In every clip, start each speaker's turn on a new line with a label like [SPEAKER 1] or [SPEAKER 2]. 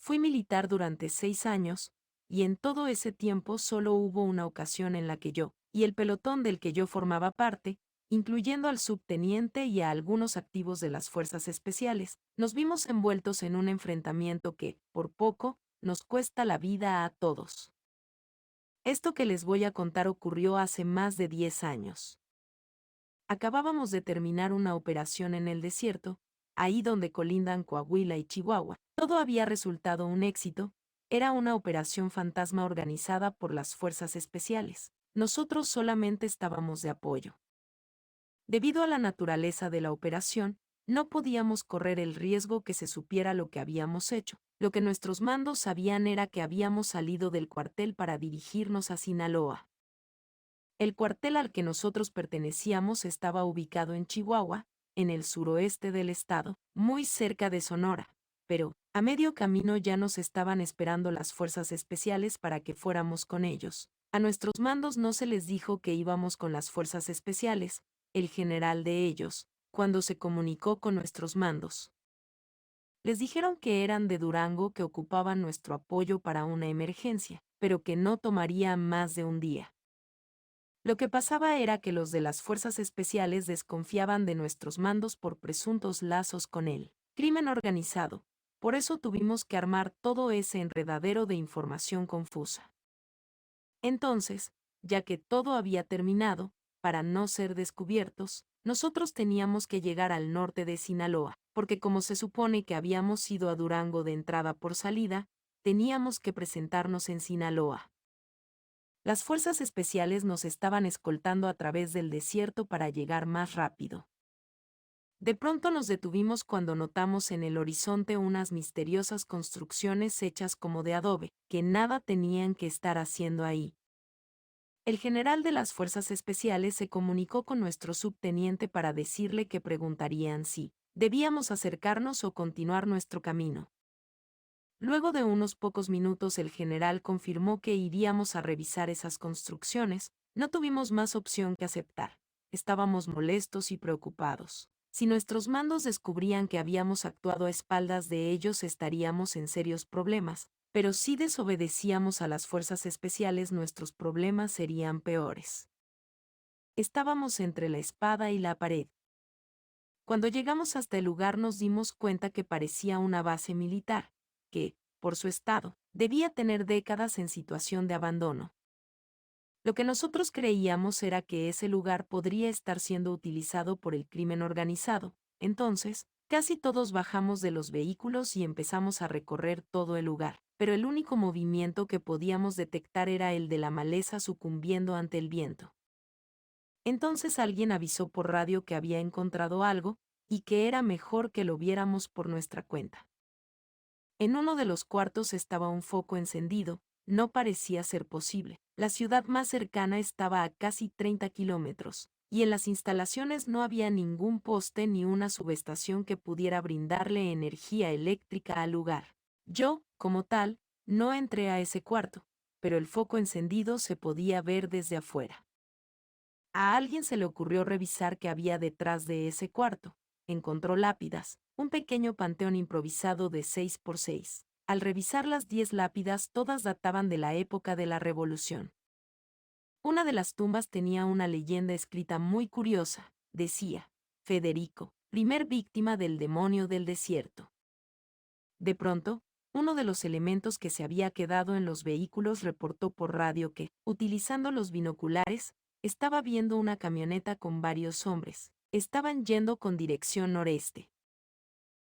[SPEAKER 1] Fui militar durante 6 años, y en todo ese tiempo solo hubo una ocasión en la que yo, y el pelotón del que yo formaba parte, incluyendo al subteniente y a algunos activos de las fuerzas especiales, nos vimos envueltos en un enfrentamiento que, por poco, nos cuesta la vida a todos. Esto que les voy a contar ocurrió hace más de 10 años. Acabábamos de terminar una operación en el desierto, ahí donde colindan Coahuila y Chihuahua. Todo había resultado un éxito, era una operación fantasma organizada por las fuerzas especiales. Nosotros solamente estábamos de apoyo. Debido a la naturaleza de la operación, no podíamos correr el riesgo que se supiera lo que habíamos hecho. Lo que nuestros mandos sabían era que habíamos salido del cuartel para dirigirnos a Sinaloa. El cuartel al que nosotros pertenecíamos estaba ubicado en Chihuahua, en el suroeste del estado, muy cerca de Sonora, pero, a medio camino ya nos estaban esperando las fuerzas especiales para que fuéramos con ellos. A nuestros mandos no se les dijo que íbamos con las fuerzas especiales, el general de ellos, cuando se comunicó con nuestros mandos. Les dijeron que eran de Durango, que ocupaban nuestro apoyo para una emergencia, pero que no tomaría más de un día. Lo que pasaba era que los de las fuerzas especiales desconfiaban de nuestros mandos por presuntos lazos con el crimen organizado, por eso tuvimos que armar todo ese enredadero de información confusa. Entonces, ya que todo había terminado, para no ser descubiertos, nosotros teníamos que llegar al norte de Sinaloa, porque como se supone que habíamos ido a Durango de entrada por salida, teníamos que presentarnos en Sinaloa. Las fuerzas especiales nos estaban escoltando a través del desierto para llegar más rápido. De pronto nos detuvimos cuando notamos en el horizonte unas misteriosas construcciones hechas como de adobe, que nada tenían que estar haciendo ahí. El general de las fuerzas especiales se comunicó con nuestro subteniente para decirle que preguntarían si debíamos acercarnos o continuar nuestro camino. Luego de unos pocos minutos el general confirmó que iríamos a revisar esas construcciones. No tuvimos más opción que aceptar. Estábamos molestos y preocupados. Si nuestros mandos descubrían que habíamos actuado a espaldas de ellos estaríamos en serios problemas, pero si desobedecíamos a las fuerzas especiales nuestros problemas serían peores. Estábamos entre la espada y la pared. Cuando llegamos hasta el lugar nos dimos cuenta que parecía una base militar, que, por su estado, debía tener décadas en situación de abandono. Lo que nosotros creíamos era que ese lugar podría estar siendo utilizado por el crimen organizado. Entonces, casi todos bajamos de los vehículos y empezamos a recorrer todo el lugar, pero el único movimiento que podíamos detectar era el de la maleza sucumbiendo ante el viento. Entonces alguien avisó por radio que había encontrado algo, y que era mejor que lo viéramos por nuestra cuenta. En uno de los cuartos estaba un foco encendido, no parecía ser posible. La ciudad más cercana estaba a casi 30 kilómetros, y en las instalaciones no había ningún poste ni una subestación que pudiera brindarle energía eléctrica al lugar. Yo, como tal, no entré a ese cuarto, pero el foco encendido se podía ver desde afuera. A alguien se le ocurrió revisar qué había detrás de ese cuarto. Encontró lápidas, un pequeño panteón improvisado de 6 por 6. Al revisar las 10 lápidas todas databan de la época de la Revolución. Una de las tumbas tenía una leyenda escrita muy curiosa. Decía, Federico, primer víctima del demonio del desierto. De pronto, uno de los elementos que se había quedado en los vehículos reportó por radio que, utilizando los binoculares, estaba viendo una camioneta con varios hombres. Estaban yendo con dirección noreste.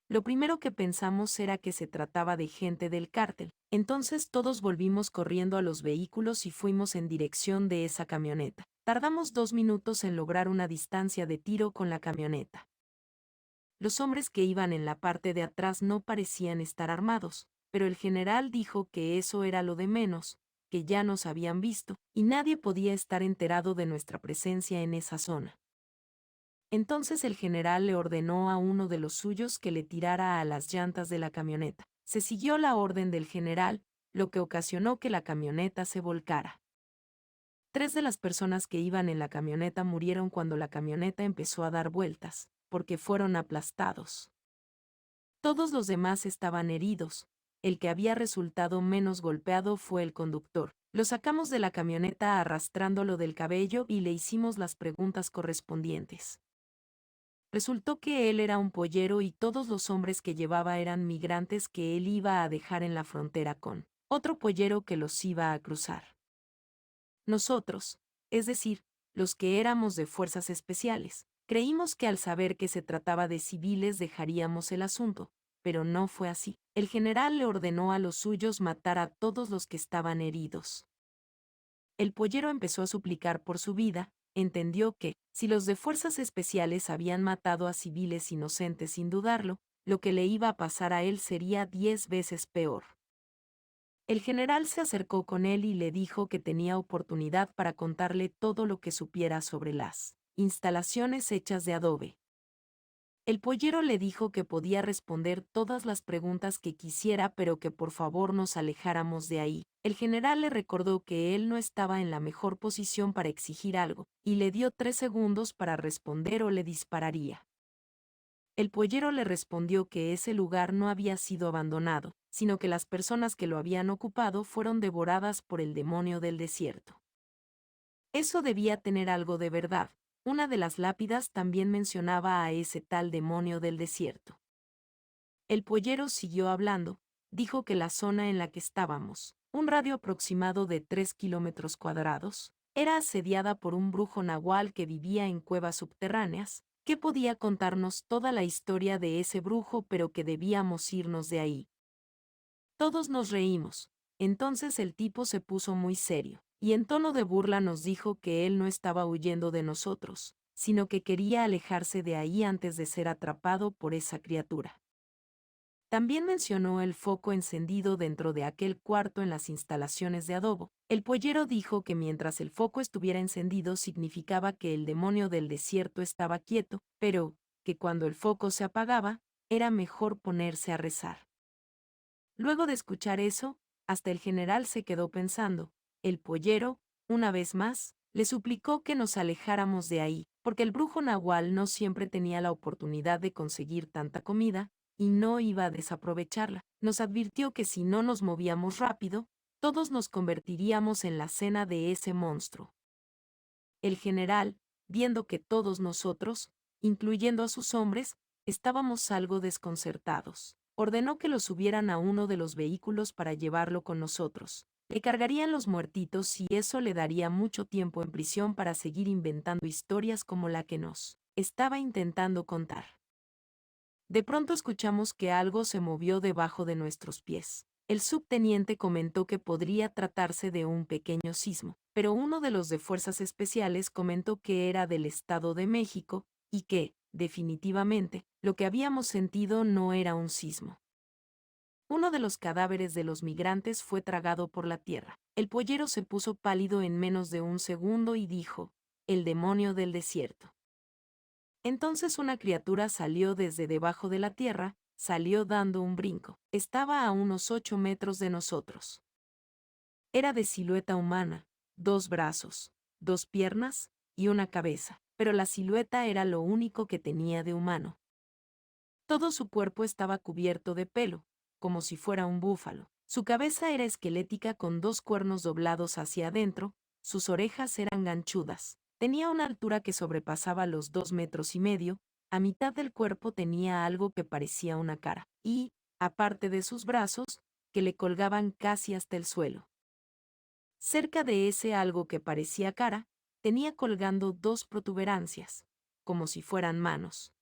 [SPEAKER 1] Lo primero que pensamos era que se trataba de gente del cártel. Entonces todos volvimos corriendo a los vehículos y fuimos en dirección de esa camioneta. Tardamos 2 minutos en lograr una distancia de tiro con la camioneta. Los hombres que iban en la parte de atrás no parecían estar armados, pero el general dijo que eso era lo de menos, que ya nos habían visto, y nadie podía estar enterado de nuestra presencia en esa zona. Entonces el general le ordenó a uno de los suyos que le tirara a las llantas de la camioneta. Se siguió la orden del general, lo que ocasionó que la camioneta se volcara. 3 de las personas que iban en la camioneta murieron cuando la camioneta empezó a dar vueltas, porque fueron aplastados. Todos los demás estaban heridos, el que había resultado menos golpeado fue el conductor. Lo sacamos de la camioneta arrastrándolo del cabello y le hicimos las preguntas correspondientes. Resultó que él era un pollero y todos los hombres que llevaba eran migrantes que él iba a dejar en la frontera con otro pollero que los iba a cruzar. Nosotros, es decir, los que éramos de fuerzas especiales, creímos que al saber que se trataba de civiles dejaríamos el asunto, pero no fue así. El general le ordenó a los suyos matar a todos los que estaban heridos. El pollero empezó a suplicar por su vida, entendió que, si los de fuerzas especiales habían matado a civiles inocentes sin dudarlo, lo que le iba a pasar a él sería 10 veces peor. El general se acercó con él y le dijo que tenía oportunidad para contarle todo lo que supiera sobre las instalaciones hechas de adobe. El pollero le dijo que podía responder todas las preguntas que quisiera, pero que por favor nos alejáramos de ahí. El general le recordó que él no estaba en la mejor posición para exigir algo, y le dio 3 segundos para responder o le dispararía. El pollero le respondió que ese lugar no había sido abandonado, sino que las personas que lo habían ocupado fueron devoradas por el demonio del desierto. Eso debía tener algo de verdad. Una de las lápidas también mencionaba a ese tal demonio del desierto. El pollero siguió hablando, dijo que la zona en la que estábamos, un radio aproximado de 3 kilómetros cuadrados, era asediada por un brujo nahual que vivía en cuevas subterráneas, que podía contarnos toda la historia de ese brujo, pero que debíamos irnos de ahí. Todos nos reímos. Entonces el tipo se puso muy serio, y en tono de burla nos dijo que él no estaba huyendo de nosotros, sino que quería alejarse de ahí antes de ser atrapado por esa criatura. También mencionó el foco encendido dentro de aquel cuarto en las instalaciones de adobo. El pollero dijo que mientras el foco estuviera encendido significaba que el demonio del desierto estaba quieto, pero que cuando el foco se apagaba, era mejor ponerse a rezar. Luego de escuchar eso, hasta el general se quedó pensando. El pollero, una vez más, le suplicó que nos alejáramos de ahí, porque el brujo nahual no siempre tenía la oportunidad de conseguir tanta comida, y no iba a desaprovecharla. Nos advirtió que si no nos movíamos rápido, todos nos convertiríamos en la cena de ese monstruo. El general, viendo que todos nosotros, incluyendo a sus hombres, estábamos algo desconcertados, ordenó que lo subieran a uno de los vehículos para llevarlo con nosotros. Le cargarían los muertitos y eso le daría mucho tiempo en prisión para seguir inventando historias como la que nos estaba intentando contar. De pronto escuchamos que algo se movió debajo de nuestros pies. El subteniente comentó que podría tratarse de un pequeño sismo, pero uno de los de fuerzas especiales comentó que era del Estado de México y que, definitivamente, lo que habíamos sentido no era un sismo. Uno de los cadáveres de los migrantes fue tragado por la tierra. El pollero se puso pálido en menos de un segundo y dijo: «El demonio del desierto». Entonces una criatura salió desde debajo de la tierra, salió dando un brinco. Estaba a unos 8 metros de nosotros. Era de silueta humana, 2 brazos, 2 piernas y una cabeza, pero la silueta era lo único que tenía de humano. Todo su cuerpo estaba cubierto de pelo, como si fuera un búfalo. Su cabeza era esquelética con 2 cuernos doblados hacia adentro, sus orejas eran ganchudas. Tenía una altura que sobrepasaba los 2,5 metros, a mitad del cuerpo tenía algo que parecía una cara, y, aparte de sus brazos, que le colgaban casi hasta el suelo. Cerca de ese algo que parecía cara, tenía colgando 2 protuberancias, como si fueran manos.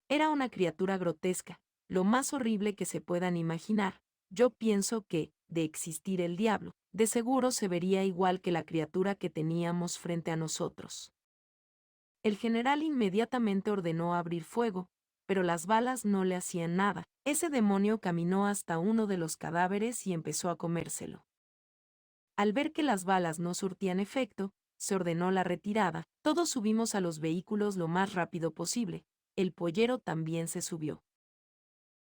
[SPEAKER 1] Era una criatura grotesca, lo más horrible que se puedan imaginar. Yo pienso que, de existir el diablo, de seguro se vería igual que la criatura que teníamos frente a nosotros. El general inmediatamente ordenó abrir fuego, pero las balas no le hacían nada. Ese demonio caminó hasta uno de los cadáveres y empezó a comérselo. Al ver que las balas no surtían efecto, se ordenó la retirada. Todos subimos a los vehículos lo más rápido posible. El pollero también se subió.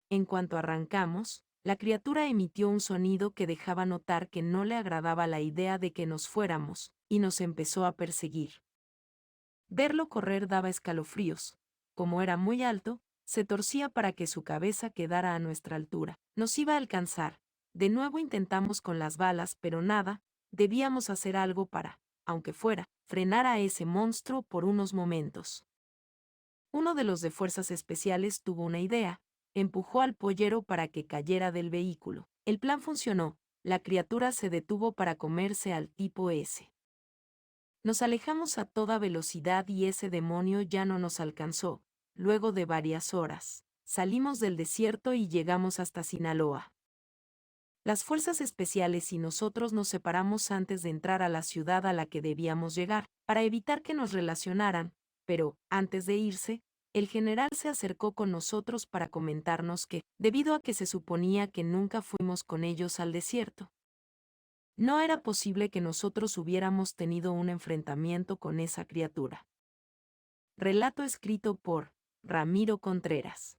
[SPEAKER 1] En cuanto arrancamos, la criatura emitió un sonido que dejaba notar que no le agradaba la idea de que nos fuéramos, y nos empezó a perseguir. Verlo correr daba escalofríos. Como era muy alto, Se torcía para que su cabeza quedara a nuestra altura. Nos iba a alcanzar. De nuevo intentamos con las balas, pero nada, debíamos hacer algo para, aunque fuera, frenar a ese monstruo por unos momentos. Uno de los de fuerzas especiales tuvo una idea, empujó al pollero para que cayera del vehículo. El plan funcionó, la criatura se detuvo para comerse al tipo ese. Nos alejamos a toda velocidad y ese demonio ya no nos alcanzó. Luego de varias horas, salimos del desierto y llegamos hasta Sinaloa. Las fuerzas especiales y nosotros nos separamos antes de entrar a la ciudad a la que debíamos llegar, para evitar que nos relacionaran, pero, antes de irse, el general se acercó con nosotros para comentarnos que, debido a que se suponía que nunca fuimos con ellos al desierto, no era posible que nosotros hubiéramos tenido un enfrentamiento con esa criatura. Relato escrito por Ramiro Contreras.